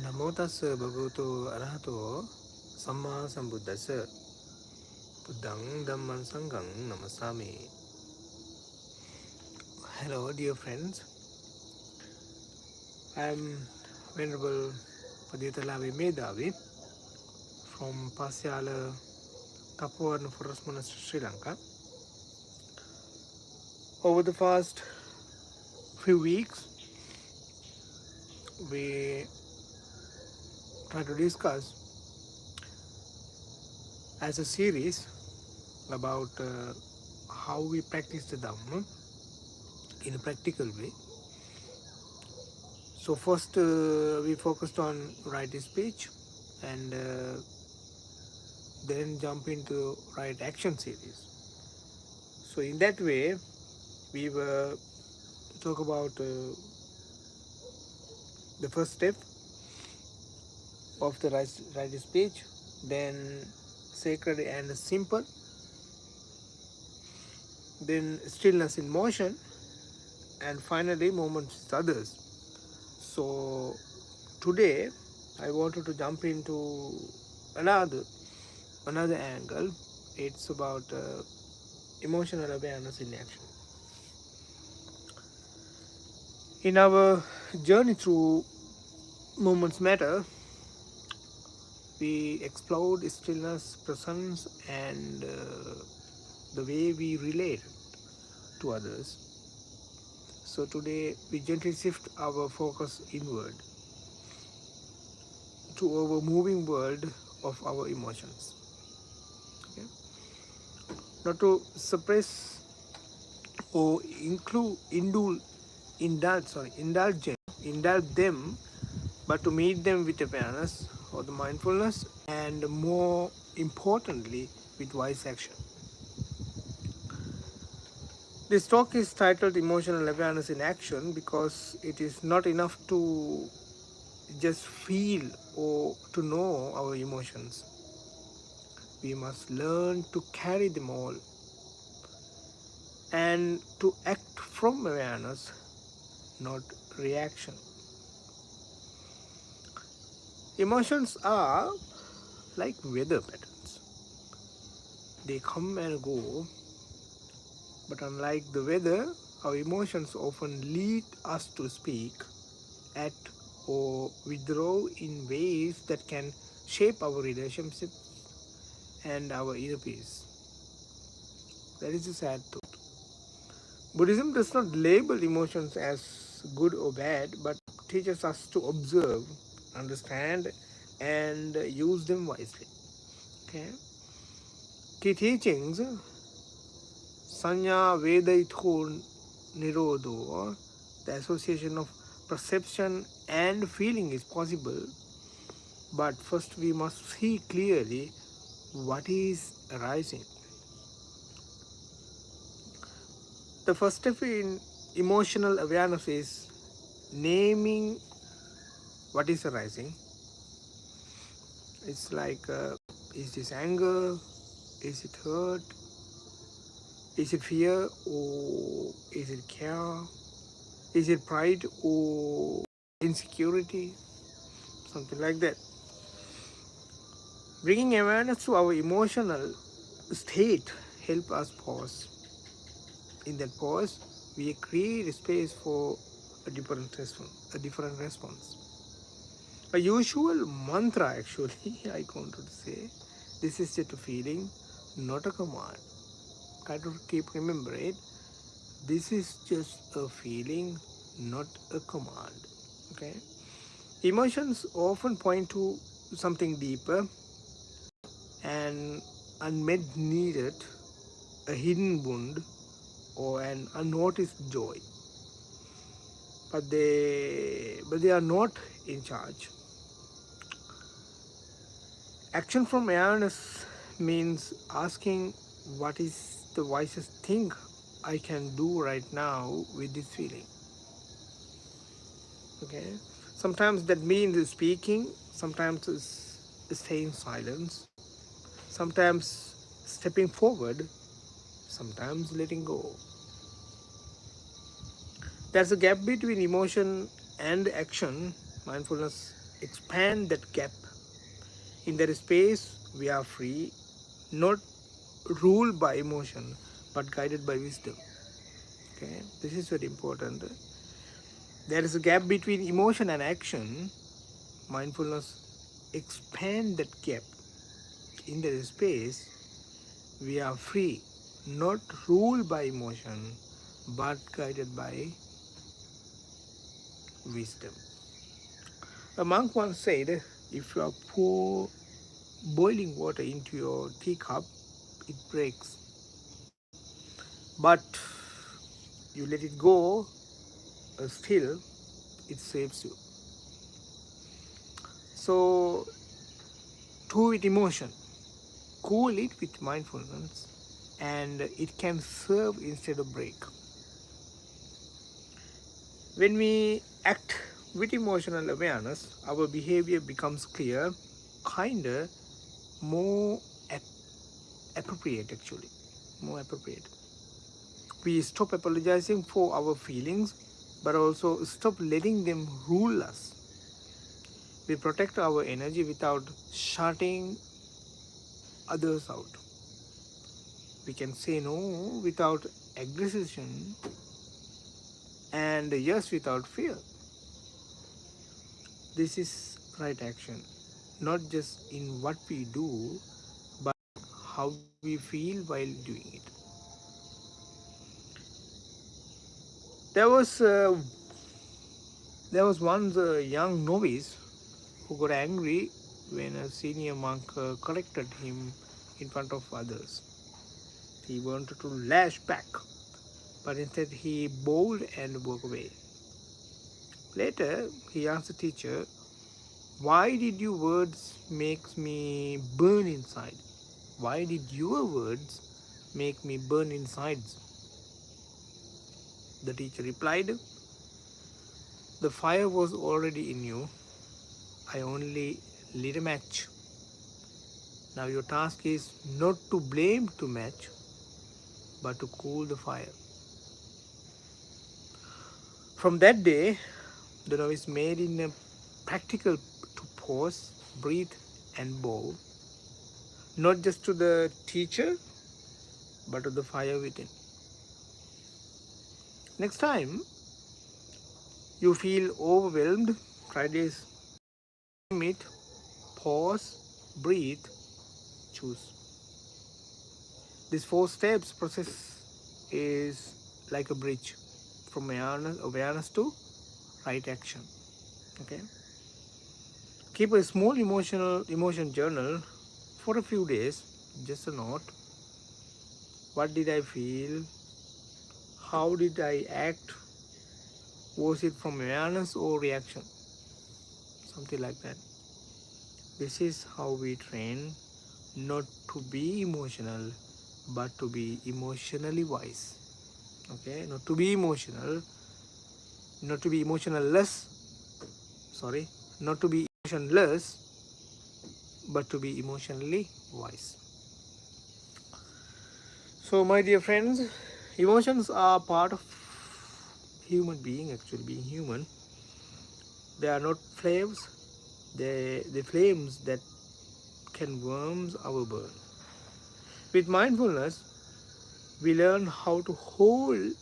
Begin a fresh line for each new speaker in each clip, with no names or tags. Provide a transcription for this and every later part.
Namo tassa bhagavato arahato samma sambuddhassa buddhang dhamman sanghang namasami. Hello dear friends, I am Venerable Paditalavi Medhavi from Pasyala ThapoArana Forest Monastery, Sri Lanka. Over the past few weeks, we try to discuss as a series about how we practice the Dhamma in a practical way. So first we focused on right speech and then jump into right action series. So in that way we were talk about the first step of the right speech, then sacred and simple, then stillness in motion, and finally moments with others. So today I wanted to jump into another angle. It's about emotional awareness in action. In our journey through Moments Matter, we explored stillness, presence, and the way we relate to others. So today we gently shift our focus inward to our moving world of our emotions. Okay? Not to suppress or indulge them, but to meet them with awareness or the mindfulness, and more importantly, with wise action. This talk is titled Emotional Awareness in Action because it is not enough to just feel or to know our emotions. We must learn to carry them all and to act from awareness, not reaction. Emotions are like weather patterns. They come and go, but unlike the weather, our emotions often lead us to speak, act, or withdraw in ways that can shape our relationships and our inner peace. That is a sad truth. Buddhism does not label emotions as good or bad, but teaches us to observe, understand, and use them wisely. Okay? Key teachings: Sanya Vedaitho Nirodho, the association of perception and feeling is possible, but first we must see clearly what is arising. The first step in emotional awareness is naming what is arising. It's like, is this anger? Is it hurt? Is it fear or is it care? Is it pride or insecurity? Something like that. Bringing awareness to our emotional state help us pause. In that pause, we create a space for a different response. A usual mantra, actually, I wanted to say, this is just a feeling, not a command. Try to keep remember it. This is just a feeling, not a command. Okay. Emotions often point to something deeper, an unmet need, a hidden wound, or an unnoticed joy. But they are not in charge. Action from awareness means asking, what is the wisest thing I can do right now with this feeling? Okay. Sometimes that means speaking, sometimes it's staying silent, sometimes stepping forward, sometimes letting go. There's a gap between emotion and action mindfulness expand that gap. In that space, we are free, not ruled by emotion, but guided by wisdom. Okay, this is very important. There is a gap between emotion and action. Mindfulness expand that gap. In that space, we are free, not ruled by emotion, but guided by wisdom. A monk once said, if you pour boiling water into your teacup, it breaks. But you let it go still, it saves you. So, do with emotion, cool it with mindfulness, and it can serve instead of break. When we act with emotional awareness, our behavior becomes clear, kinder, more appropriate actually, more appropriate. We stop apologizing for our feelings, but also stop letting them rule us. We protect our energy without shutting others out. We can say no without aggression and yes without fear. This is right action, not just in what we do, but how we feel while doing it. There was once a young novice who got angry when a senior monk corrected him in front of others. He wanted to lash back, but instead he bowed and walked away. Later, he asked the teacher, "Why did your words make me burn inside? Why did your words make me burn inside?" The teacher replied, "The fire was already in you. I only lit a match. Now your task is not to blame to match, but to cool the fire." From that day, the novice made in a practical to pause, breathe, and bow, not just to the teacher, but to the fire within. Next time you feel overwhelmed, try this. Name it, pause, breathe, choose. This 4 steps process is like a bridge from awareness to right action. Okay. Keep a small emotion journal for a few days. Just a note. What did I feel? How did I act? Was it from awareness or reaction? Something like that. This is how we train not to be emotional, but to be emotionally wise. Okay, not to be emotional, not to be emotionless, not to be emotionless, but to be emotionally wise. So, my dear friends, emotions are part of human being, actually being human. They are not flames, the flames that can warm our burn. With mindfulness, we learn how to hold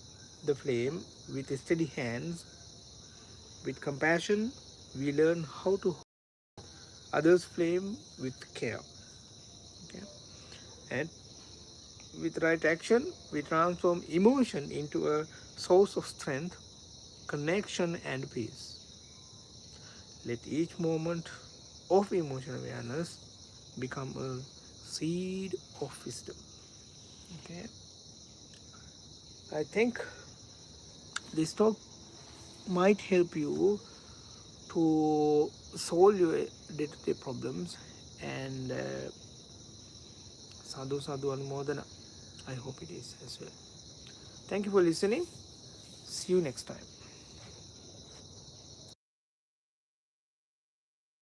the flame with steady hands. With compassion, we learn how to hold others' flame with care. Okay? And with right action, we transform emotion into a source of strength, connection, and peace. Let each moment of emotional awareness become a seed of wisdom. Okay? I think this talk might help you to solve your day-to-day problems, and sadhu sadhu anumodana. I hope it is as well. Thank you for listening. See you next time.